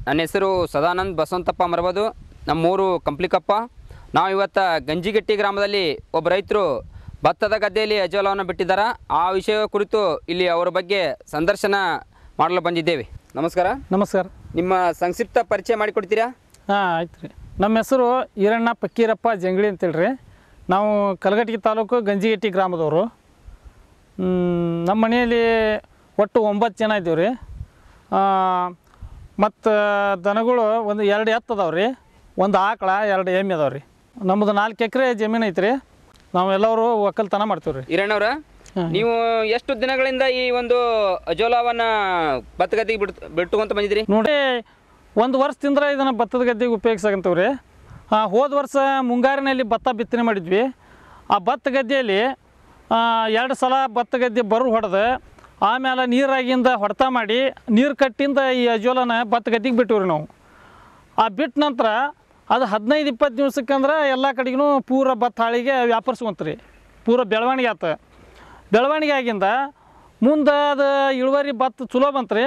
ನನ್ನ ಹೆಸರು ಸದಾನಂದ್ ಬಸವಂತಪ್ಪ ಮರಬದು. ನಮ್ಮೂರು ಕಂಪ್ಲಿಕಪ್ಪ. ನಾವು ಇವತ್ತು ಗಂಜಿಗಟ್ಟಿ ಗ್ರಾಮದಲ್ಲಿ ಒಬ್ಬ ರೈತರು ಭತ್ತದ ಗದ್ದೆಯಲ್ಲಿ ಅಜೋಲವನ್ನು ಬಿಟ್ಟಿದ್ದಾರೆ. ಆ ವಿಷಯ ಕುರಿತು ಇಲ್ಲಿ ಅವರ ಬಗ್ಗೆ ಸಂದರ್ಶನ ಮಾಡಲು ಬಂದಿದ್ದೇವೆ. ನಮಸ್ಕಾರ. ನಮಸ್ಕಾರ. ನಿಮ್ಮ ಸಂಕ್ಷಿಪ್ತ ಪರಿಚಯ ಮಾಡಿಕೊಡ್ತೀರಾ? ಆಯ್ತು ರೀ. ನಮ್ಮ ಹೆಸರು ಈರಣ್ಣ ಪಕ್ಕೀರಪ್ಪ ಜಂಗಳಿ ಅಂತೇಳ್ರಿ. ನಾವು ಕಲಘಟಗಿ ತಾಲೂಕು ಗಂಜಿಗಟ್ಟಿ ಗ್ರಾಮದವರು. ನಮ್ಮ ಮನೆಯಲ್ಲಿ ಒಟ್ಟು 9 ಜನ ಇದ್ದೀವಿ ರೀ. ಮತ್ತು ದನಗಳು ಒಂದು 2 ಎತ್ತು ಅದಾವೆ ರೀ, 1 ಆಕಳ, 2 ಎಮ್ಮೆ ಅದಾವೆ ರೀ. ನಮ್ಮದು 4 ಎಕರೆ ಜಮೀನು ಐತೆ ರೀ. ನಾವೆಲ್ಲರೂ ಒಕ್ಕಲ್ತನ ಮಾಡ್ತೀವಿ ರೀ. ಈರಣ್ಣವ್ರ, ನೀವು ಎಷ್ಟು ದಿನಗಳಿಂದ ಈ ಒಂದು ಅಜೋಲವನ್ನು ಭತ್ತ ಗದ್ದೆಗೆ ಬಿಟ್ಟುಕೊಂತ ಬಂದಿದ್ರಿ? ನೋಡಿ, 1 ವರ್ಷದಿಂದ ಇದನ್ನು ಭತ್ತದ ಗದ್ದೆಗೆ ಉಪಯೋಗಿಸಕಂತೀವಿ ರೀ. ಹೋದ ವರ್ಷ ಮುಂಗಾರಿನಲ್ಲಿ ಭತ್ತ ಬಿತ್ತನೆ ಮಾಡಿದ್ವಿ. ಆ ಭತ್ತ ಗದ್ದೆಯಲ್ಲಿ 2 ಸಲ ಭತ್ತ ಗದ್ದೆ ಬರು ಹೊಡೆದು ಆಮೇಲೆ ನೀರಾಗಿಂದ ಹೊಡೆತ ಮಾಡಿ ನೀರು ಕಟ್ಟಿಂದ ಈ ಅಜೋಲನ ಭತ್ತ ಗದ್ದೆಗೆ ಬಿಟ್ಟಿವ್ರಿ ನಾವು. ಆ ಬಿಟ್ಟ ನಂತರ ಅದು 15-20 ದಿವ್ಸಕ್ಕಂದ್ರೆ ಎಲ್ಲ ಕಡೆಗೂ ಪೂರ ಭತ್ತ ಹಾಳಿಗೆ ವ್ಯಾಪರಿಸ್ಕೊಂತ್ರಿ. ಪೂರ ಬೆಳವಣಿಗೆ ಆತ. ಬೆಳವಣಿಗೆ ಆಗಿಂದ ಮುಂದೆ ಅದು ಇಳುವರಿ ಭತ್ತ ಚಲೋ ಬಂತ್ರಿ.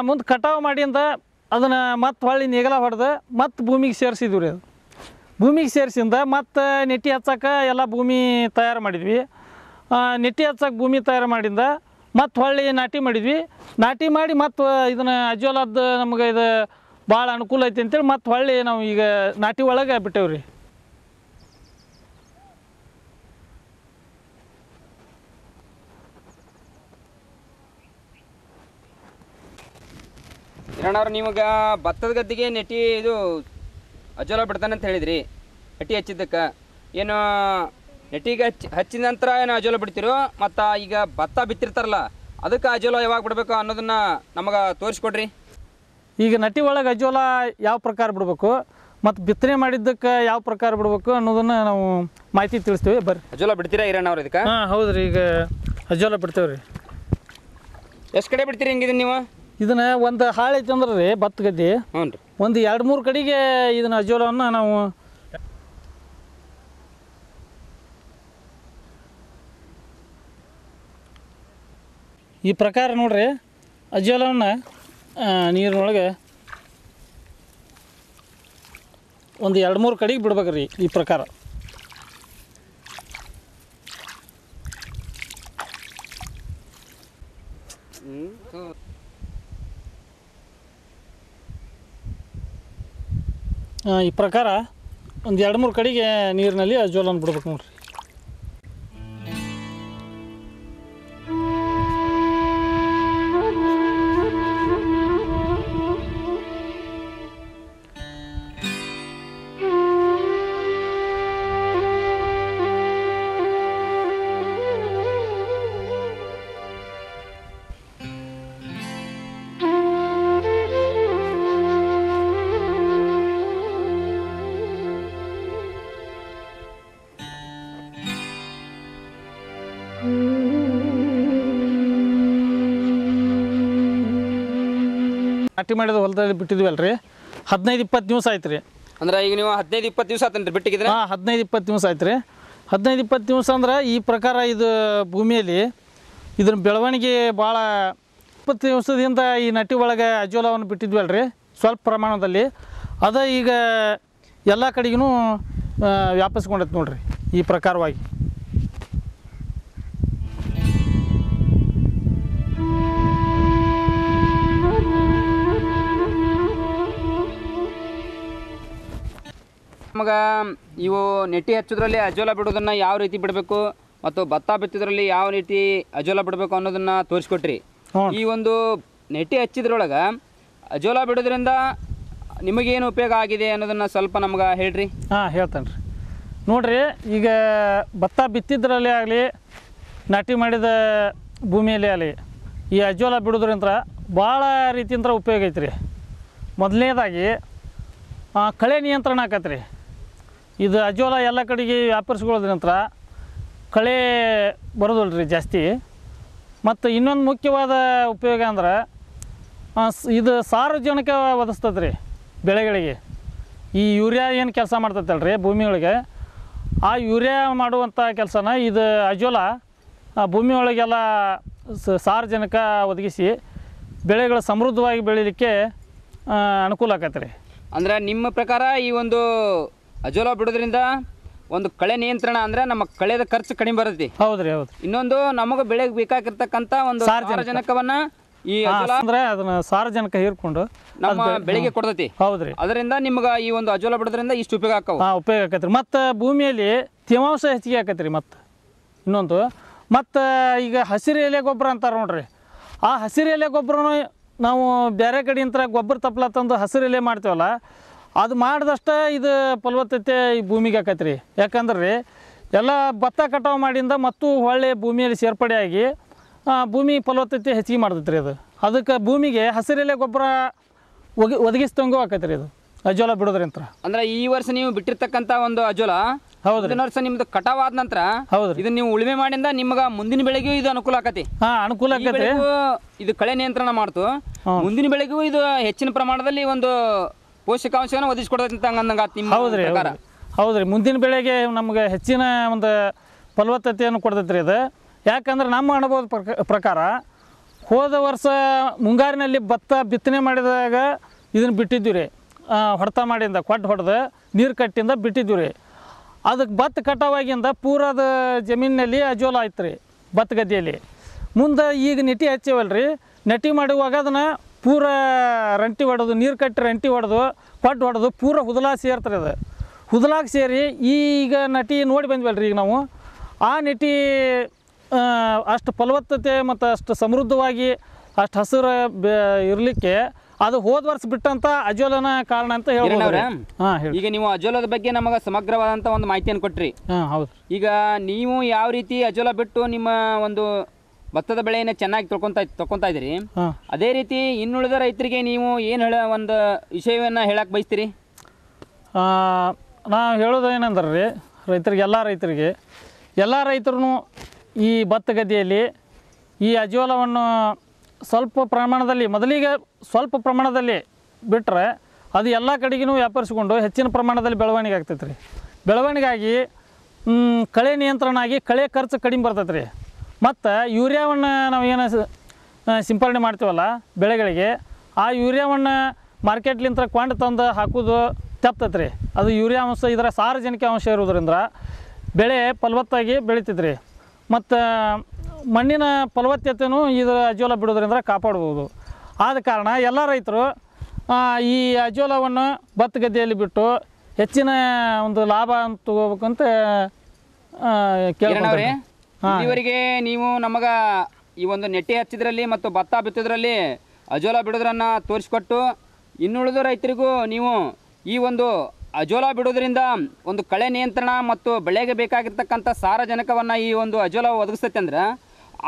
ಮುಂದೆ ಕಟಾವು ಮಾಡಿಂದ ಅದನ್ನು ಮತ್ತೆ ಹೊಳ್ಳಿ ನೆಗಲ ಹೊಡೆದು ಮತ್ತೆ ಭೂಮಿಗೆ ಸೇರಿಸಿದ್ವಿ ರೀ. ಅದು ಭೂಮಿಗೆ ಸೇರಿಸಿಂದ ಮತ್ತು ನೆಟ್ಟಿ ಹಚ್ಚಕ್ಕೆ ಎಲ್ಲ ಭೂಮಿ ತಯಾರು ಮಾಡಿದ್ವಿ. ನೆಟ್ಟಿ ಹಚ್ಚಕ್ಕೆ ಭೂಮಿ ತಯಾರು ಮಾಡಿಂದ ಮತ್ತು ಹೊಳ್ಳಿ ನಾಟಿ ಮಾಡಿದ್ವಿ. ನಾಟಿ ಮಾಡಿ ಮತ್ತು ಇದನ್ನು ಅಜೋಲದ್ದು ನಮ್ಗೆ ಇದು ಭಾಳ ಅನುಕೂಲ ಐತಿ ಅಂತೇಳಿ ಮತ್ತು ಹೊಳ್ಳಿ ನಾವು ಈಗ ನಾಟಿ ಒಳಗೆ ಬಿಟ್ಟೇವೆ ರೀ. ಈರಣ್ಣವ್ರು, ನೀವಾಗ ಭತ್ತದ ಗದ್ದೆಗೆ ನೆಟ್ಟಿ ಇದು ಅಜೋಲ ಬಿಡ್ತಾನೆ ಅಂತ ಹೇಳಿದ್ರಿ. ನೆಟ್ಟಿ ಹಚ್ಚಿದ್ದಕ್ಕೆ ಏನು ನೆಟ್ಟಿಗೆ ಹಚ್ಚಿದ ನಂತರ ಏನು ಅಜೋಲ ಬಿಡ್ತಿರೋ, ಮತ್ತು ಈಗ ಭತ್ತ ಬಿತ್ತಿರ್ತಾರಲ್ಲ ಅದಕ್ಕೆ ಅಜೋಲ ಯಾವಾಗ ಬಿಡಬೇಕು ಅನ್ನೋದನ್ನು ನಮಗೆ ತೋರಿಸ್ಕೊಡ್ರಿ. ಈಗ ನಟಿ ಒಳಗೆ ಅಜೋಲ ಯಾವ ಪ್ರಕಾರ ಬಿಡಬೇಕು ಮತ್ತು ಬಿತ್ತನೆ ಮಾಡಿದ್ದಕ್ಕೆ ಯಾವ ಪ್ರಕಾರ ಬಿಡಬೇಕು ಅನ್ನೋದನ್ನು ನಾವು ಮಾಹಿತಿ ತಿಳಿಸ್ತೀವಿ. ಬರ್ರಿ. ಅಜೋಲ ಬಿಡ್ತೀರಾ ಈರಣ್ಣವ್ರು ಇದಕ್ಕೆ? ಹೌದು ರೀ. ಈಗ ಅಜೋಲ ಬಿಡ್ತೇವೆ ರೀ. ಎಷ್ಟು ಕಡೆ ಬಿಡ್ತೀರಿ ಹೆಂಗಿದೀನಿ ನೀವು? ಇದನ್ನು ಒಂದು ಹಾಳು ಐತೆ ಅಂದ್ರೆ ರೀ ಭತ್ತ ಗದ್ದೆ, ಹ್ಞೂ ರೀ, ಒಂದು 2-3 ಕಡೆಗೆ ಇದನ್ನು ಅಜೋಲವನ್ನು ನಾವು ಈ ಪ್ರಕಾರ ನೋಡ್ರಿ ಅಜೋಲವನ್ನು ನೀರಿನೊಳಗೆ ಒಂದು 2-3 ಕಡೆಗೆ ಬಿಡ್ಬೇಕು ರೀ. ಈ ಪ್ರಕಾರ ಈ ಪ್ರಕಾರ ಒಂದು 2-3 ಕಡೆಗೆ ನೀರಿನಲ್ಲಿ ಅಜೋಲನ್ನು ಬಿಡ್ಬೇಕು ನೋಡ್ರಿ. ನಾಟಿ ಮಾಡಿದ ಹೊಲದಲ್ಲಿ ಬಿಟ್ಟಿದ್ವಲ್ಲ ರೀ, 15-20 ದಿವಸ ಆಯ್ತು ರೀ. ಅಂದ್ರೆ ಈಗ ನೀವು 15-20 ದಿವಸ ಆತನ್ರಿ ಬಿಟ್ಟಿದ್ರೆ? 15-20 ದಿವಸ ಆಯ್ತು ರೀ. 15-20 ದಿವಸ ಅಂದ್ರೆ ಈ ಪ್ರಕಾರ ಇದು ಭೂಮಿಯಲ್ಲಿ ಇದ್ರ ಬೆಳವಣಿಗೆ ಭಾಳ 20 ದಿವಸದಿಂದ ಈ ನಟಿ ಒಳಗೆ ಅಜೋಲವನ್ನು ಬಿಟ್ಟಿದ್ವಲ್ಲ ರೀ ಸ್ವಲ್ಪ ಪ್ರಮಾಣದಲ್ಲಿ. ಅದು ಈಗ ಎಲ್ಲ ಕಡೆಗೂ ವ್ಯಾಪಿಸ್ಕೊಂಡೈತೆ ನೋಡ್ರಿ ಈ ಪ್ರಕಾರವಾಗಿ. ನಮಗೆ ಇವು ನೆಟ್ಟಿ ಹಚ್ಚೋದ್ರಲ್ಲಿ ಅಜೋಲ ಬಿಡೋದನ್ನು ಯಾವ ರೀತಿ ಬಿಡಬೇಕು ಮತ್ತು ಭತ್ತ ಬಿತ್ತೋದ್ರಲ್ಲಿ ಯಾವ ರೀತಿ ಅಜೋಲ ಬಿಡಬೇಕು ಅನ್ನೋದನ್ನು ತೋರಿಸ್ಕೊಟ್ರಿ. ಈ ಒಂದು ನೆಟ್ಟಿ ಹಚ್ಚಿದ್ರೊಳಗೆ ಅಜೋಲ ಬಿಡೋದ್ರಿಂದ ನಿಮಗೇನು ಉಪಯೋಗ ಆಗಿದೆ ಅನ್ನೋದನ್ನು ಸ್ವಲ್ಪ ನಮ್ಗೆ ಹೇಳ್ರಿ. ಹೇಳ್ತೇನೆ ರೀ. ನೋಡಿರಿ, ಈಗ ಭತ್ತ ಬಿತ್ತಿದ್ರಲ್ಲಿ ಆಗಲಿ ನಾಟಿ ಮಾಡಿದ ಭೂಮಿಯಲ್ಲಿ ಆಗಲಿ ಈ ಅಜೋಲ ಬಿಡೋದ್ರಿಂದ ಭಾಳ ರೀತಿಯಿಂದ ಉಪಯೋಗ ಐತೆ ರೀ. ಮೊದಲನೇದಾಗಿ ಕಳೆ ನಿಯಂತ್ರಣ ಆಕತ್ತೆ ರೀ. ಇದು ಅಜೋಲ ಎಲ್ಲ ಕಡೆಗೆ ವ್ಯಾಪರಿಸ್ಕೊಳ್ಳೋದ್ರ ನಂತರ ಕಳೆ ಬರೋದಿಲ್ಲ ರೀ ಜಾಸ್ತಿ. ಮತ್ತು ಇನ್ನೊಂದು ಮುಖ್ಯವಾದ ಉಪಯೋಗ ಅಂದ್ರೆ ಇದು ಸಾರಜನಕ ಒದಗಿಸ್ತದೆ ರೀ ಬೆಳೆಗಳಿಗೆ. ಈ ಯೂರಿಯಾ ಏನು ಕೆಲಸ ಮಾಡ್ತೈತಲ್ಲ ರೀ ಭೂಮಿ ಒಳಗೆ, ಆ ಯೂರಿಯಾ ಮಾಡುವಂಥ ಕೆಲಸನ ಇದು ಅಜೋಲ ಭೂಮಿ ಒಳಗೆಲ್ಲ ಸಾರಜನಕ ಒದಗಿಸಿ ಬೆಳೆಗಳು ಸಮೃದ್ಧವಾಗಿ ಬೆಳೀಲಿಕ್ಕೆ ಅನುಕೂಲ ಆಕೈತೆ ರೀ. ಅಂದ್ರೆ ನಿಮ್ಮ ಪ್ರಕಾರ ಈ ಒಂದು ಅಜೋಲಾ ಬಿಡೋದ್ರಿಂದ ಒಂದು ಕಳೆ ನಿಯಂತ್ರಣ ಅಂದ್ರೆ ನಮ್ಮ ಕಳೆದ ಖರ್ಚು ಕಡಿಮೆ ಬರುತ್ತೆ. ಹೌದು ರೀ, ಹೌದು. ಇನ್ನೊಂದು ನಮಗೆ ಬೆಳೆಗೆ ಬೇಕಾಗಿರ್ತಕ್ಕಂಥ ಒಂದು ಸಾರಜನಕವನ್ನ ಈ ಅಜೋಲಾ ಅಂದ್ರೆ ಅದನ್ನ ಸಾರಜನಕ ಹೀರ್ಕೊಂಡು ನಮ್ಮ ಬೆಳೆಗೆ ಕೊಡ್ತೈತಿ. ಹೌದ್ರಿ. ಅದರಿಂದ ನಿಮ್ಗೆ ಈ ಒಂದು ಅಜೋಲಾ ಬಿಡೋದ್ರಿಂದ ಇಷ್ಟು ಉಪಯೋಗ ಆಕ್ಕವು. ಉಪಯೋಗ ಆಕೈತ್ರಿ. ಮತ್ತು ಭೂಮಿಯಲ್ಲಿ ತೇವಾಂಶ ಹೆಚ್ಚಿಗೆ ಆಕೈತ್ರಿ. ಮತ್ತು ಇನ್ನೊಂದು ಮತ್ತು ಈಗ ಹಸಿರು ಎಲೆ ಗೊಬ್ಬರ ಅಂತಾರೆ ನೋಡ್ರಿ, ಆ ಹಸಿರು ಎಲೆ ಗೊಬ್ಬರನು ನಾವು ಬೇರೆ ಕಡೆಯಿಂದ ಗೊಬ್ಬರ ತಪ್ಪಲ ತಂದು ಹಸಿರು ಎಲೆ ಮಾಡ್ತೀವಲ್ಲ, ಅದು ಮಾಡಿದಷ್ಟ ಇದು ಫಲವತ್ತತೆ ಈ ಭೂಮಿಗೆ ಆಕೈತ್ರಿ. ಯಾಕಂದ್ರೆ ರೀ ಎಲ್ಲ ಭತ್ತ ಕಟಾವು ಮಾಡಿಂದ ಮತ್ತು ಹೊಳ್ಳೆ ಭೂಮಿಯಲ್ಲಿ ಸೇರ್ಪಡೆಯಾಗಿ ಭೂಮಿ ಫಲವತ್ತತೆ ಹೆಚ್ಚಿಗೆ ಮಾಡ್ತೈತೆ ರೀ. ಅದಕ್ಕೆ ಭೂಮಿಗೆ ಹಸಿರೆಲೆ ಗೊಬ್ಬರ ಒದಗಿಸ್ದಂಗೂ ಆಕೈತೆ ರೀ ಇದು ಅಜೋಲಾ ಬಿಡೋದ್ರಿಂತ. ಅಂದ್ರೆ ಈ ವರ್ಷ ನೀವು ಬಿಟ್ಟಿರ್ತಕ್ಕಂಥ ಒಂದು ಅಜೋಲಾ ಹೌದು ವರ್ಷ ನಿಮ್ದು ಕಟಾವ್ ಆದ ನಂತರ ಹೌದು ಇದನ್ನ ನೀವು ಉಳುಮೆ ಮಾಡಿಂದ ನಿಮ್ಗೆ ಮುಂದಿನ ಬೆಳೆಗೂ ಇದು ಅನುಕೂಲ ಆಕತಿ. ಅನುಕೂಲ ಆಕೈತಿ. ಇದು ಕಳೆ ನಿಯಂತ್ರಣ ಮಾಡ್ತು, ಮುಂದಿನ ಬೆಳೆಗೂ ಇದು ಹೆಚ್ಚಿನ ಪ್ರಮಾಣದಲ್ಲಿ ಒಂದು ಪೋಷಕಾಂಶವನ್ನು ಒದಗಿಸ್ಕೊಡ್ತೈತಿ ಅಂತ. ಹೌದ್ರಿ, ಹೌದ್ರಿ. ಮುಂದಿನ ಬೆಳೆಗೆ ನಮ್ಗೆ ಹೆಚ್ಚಿನ ಒಂದು ಫಲವತ್ತತೆಯನ್ನು ಕೊಡ್ತೈತೆ ರೀ ಇದು. ಯಾಕಂದ್ರೆ ನಮ್ಮ ಅನುಭವದ ಪ್ರಕಾರ ಹೋದ ವರ್ಷ ಮುಂಗಾರಿನಲ್ಲಿ ಭತ್ತ ಬಿತ್ತನೆ ಮಾಡಿದಾಗ ಇದನ್ನು ಬಿಟ್ಟಿದ್ವಿ ರೀ. ಹೊಡೆತ ಮಾಡಿಂದ ಕೊಟ್ಟು ಹೊಡೆದು ನೀರು ಕಟ್ಟಿಂದ ಬಿಟ್ಟಿದ್ವಿ ರೀ. ಅದಕ್ಕೆ ಭತ್ತ ಕಟಾವಾಗಿಂದ ಪೂರದ ಜಮೀನಿನಲ್ಲಿ ಅಜೋಲಾ ಆಯ್ತು ರೀ ಭತ್ತ ಗದ್ದೆಯಲ್ಲಿ. ಮುಂದೆ ಈಗ ನೆಟ್ಟಿ ಹಚ್ಚೇವಲ್ಲ ರೀ, ನೆಟ್ಟಿ ಮಾಡುವಾಗ ಅದನ್ನು ಪೂರ ರಂಟಿ ಹೊಡೆದು ನೀರು ಕಟ್ಟಿ ರಂಟಿ ಹೊಡೆದು ಕೊಟ್ಟು ಹೊಡೆದು ಪೂರ ಹುದಲಾಗಿ ಸೇರ್ತಾರೆ. ಅದು ಹುದಲಾಗಿ ಸೇರಿ ಈಗ ನಟಿ ನೋಡಿ ಬಂದ್ವಲ್ಲ ರೀ ಈಗ ನಾವು. ಆ ನೆಟ್ಟಿ ಅಷ್ಟು ಫಲವತ್ತತೆ ಮತ್ತು ಅಷ್ಟು ಸಮೃದ್ಧವಾಗಿ ಅಷ್ಟು ಹಸಿರು ಇರಲಿಕ್ಕೆ ಅದು ಹೋದ ವರ್ಷ ಬಿಟ್ಟಂಥ ಅಜೋಲನ ಕಾರಣ ಅಂತ ಹೇಳ್ಬೋದು. ಈಗ ನೀವು ಅಜೋಲದ ಬಗ್ಗೆ ನಮಗೆ ಸಮಗ್ರವಾದಂಥ ಒಂದು ಮಾಹಿತಿಯನ್ನು ಕೊಟ್ರಿ. ಹೌದು. ಈಗ ನೀವು ಯಾವ ರೀತಿ ಅಜೋಲಾ ಬಿಟ್ಟು ನಿಮ್ಮ ಒಂದು ಭತ್ತದ ಬೆಳೆಯನ್ನು ಚೆನ್ನಾಗಿ ತಗೊಂತಾ ಇದ್ದೀರಿ, ಅದೇ ರೀತಿ ಇನ್ನುಳಿದ ರೈತರಿಗೆ ನೀವು ಏನು ಒಂದು ವಿಷಯವನ್ನು ಹೇಳಕ್ಕೆ ಬಯಸ್ತೀರಿ? ನಾವು ಹೇಳೋದು ಏನಂದ್ರೆ ರೀ, ಎಲ್ಲ ರೈತರು ಈ ಭತ್ತ ಗದ್ದೆಯಲ್ಲಿ ಈ ಅಜೋಲವನ್ನು ಸ್ವಲ್ಪ ಪ್ರಮಾಣದಲ್ಲಿ ಮೊದಲಿಗೆ ಸ್ವಲ್ಪ ಪ್ರಮಾಣದಲ್ಲಿ ಬಿಟ್ಟರೆ ಅದು ಎಲ್ಲ ಕಡೆಗೂ ವ್ಯಾಪರಿಸಿಕೊಂಡು ಹೆಚ್ಚಿನ ಪ್ರಮಾಣದಲ್ಲಿ ಬೆಳವಣಿಗೆ ಆಗ್ತೈತೆ ರೀ. ಬೆಳವಣಿಗೆ ಕಳೆ ನಿಯಂತ್ರಣ ಆಗಿ ಕಳೆ ಖರ್ಚು ಕಡಿಮೆ ಬರ್ತೈತೆ ರೀ. ಮತ್ತು ಯೂರಿಯಾವನ್ನು ನಾವು ಏನು ಸಿಂಪರಣೆ ಮಾಡ್ತೀವಲ್ಲ ಬೆಳೆಗಳಿಗೆ, ಆ ಯೂರಿಯಾವನ್ನು ಮಾರ್ಕೆಟ್ಲಿಂದ ಕೊಂಡು ತಂದು ಹಾಕೋದು ತಪ್ತೈತೆ ರೀ. ಅದು ಯೂರಿಯಾ ಅಂಶ ಇದರ ಸಾರಜನಕ ಅಂಶ ಇರೋದ್ರಿಂದ ಬೆಳೆ ಫಲವತ್ತಾಗಿ ಬೆಳಿತೈತೆ ರೀ. ಮತ್ತು ಮಣ್ಣಿನ ಫಲವತ್ತತೆಯೂ ಇದರ ಅಜೋಲಾ ಬಿಡೋದ್ರಿಂದ ಕಾಪಾಡ್ಬೋದು. ಆದ ಕಾರಣ ಎಲ್ಲ ರೈತರು ಈ ಅಜೋಲವನ್ನು ಭತ್ತ ಗದ್ದೆಯಲ್ಲಿ ಬಿಟ್ಟು ಹೆಚ್ಚಿನ ಒಂದು ಲಾಭ ಅಂತ ತಗೋಬೇಕಂತ ಕೇಳ್ಕೊಂಡ್ರೆ. ಇಲ್ಲಿವರೆಗೆ ನೀವು ನಮಗೆ ಈ ಒಂದು ನೆಟ್ಟಿ ಹಚ್ಚಿದ್ರಲ್ಲಿ ಮತ್ತು ಭತ್ತ ಬಿತ್ತೋದ್ರಲ್ಲಿ ಅಜೋಲಾ ಬಿಡೋದ್ರನ್ನ ತೋರಿಸ್ಕೊಟ್ಟು ಇನ್ನುಳಿದ ರೈತರಿಗೂ ನೀವು ಈ ಒಂದು ಅಜೋಲಾ ಬಿಡೋದ್ರಿಂದ ಒಂದು ಕಳೆ ನಿಯಂತ್ರಣ ಮತ್ತು ಬೆಳೆಗೆ ಬೇಕಾಗಿರ್ತಕ್ಕಂಥ ಸಾರಜನಕವನ್ನು ಈ ಒಂದು ಅಜೋಲಾ ಒದಗಿಸ್ತೈತೆ ಅಂದ್ರೆ,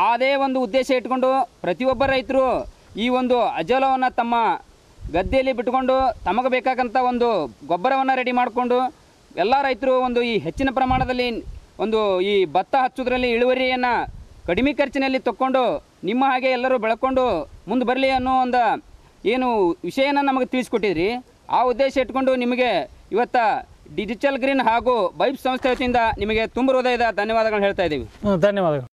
ಅದೇ ಒಂದು ಉದ್ದೇಶ ಇಟ್ಕೊಂಡು ಪ್ರತಿಯೊಬ್ಬ ರೈತರು ಈ ಒಂದು ಅಜೋಲವನ್ನು ತಮ್ಮ ಗದ್ದೆಯಲ್ಲಿ ಬಿಟ್ಕೊಂಡು ತಮಗೆ ಬೇಕಾಗಂಥ ಒಂದು ಗೊಬ್ಬರವನ್ನು ರೆಡಿ ಮಾಡಿಕೊಂಡು ಎಲ್ಲ ರೈತರು ಒಂದು ಈ ಹೆಚ್ಚಿನ ಪ್ರಮಾಣದಲ್ಲಿ ಒಂದು ಈ ಭತ್ತ ಹಚ್ಚೋದ್ರಲ್ಲಿ ಇಳುವರಿಯನ್ನು ಕಡಿಮೆ ಖರ್ಚಿನಲ್ಲಿ ತಕ್ಕೊಂಡು ನಿಮ್ಮ ಹಾಗೆ ಎಲ್ಲರೂ ಬೆಳ್ಕೊಂಡು ಮುಂದೆ ಬರಲಿ ಅನ್ನೋ ಒಂದು ಏನು ವಿಷಯನ ನಮಗೆ ತಿಳಿಸ್ಕೊಟ್ಟಿದ್ರಿ. ಆ ಉದ್ದೇಶ ಇಟ್ಕೊಂಡು ನಿಮಗೆ ಇವತ್ತು ಡಿಜಿಟಲ್ ಗ್ರೀನ್ ಹಾಗೂ ಬೈಪ್ ಸಂಸ್ಥೆ ವತಿಯಿಂದ ನಿಮಗೆ ತುಂಬ ಹೃದಯದ ಧನ್ಯವಾದಗಳು ಹೇಳ್ತಾ ಇದ್ದೀವಿ. ಧನ್ಯವಾದಗಳು.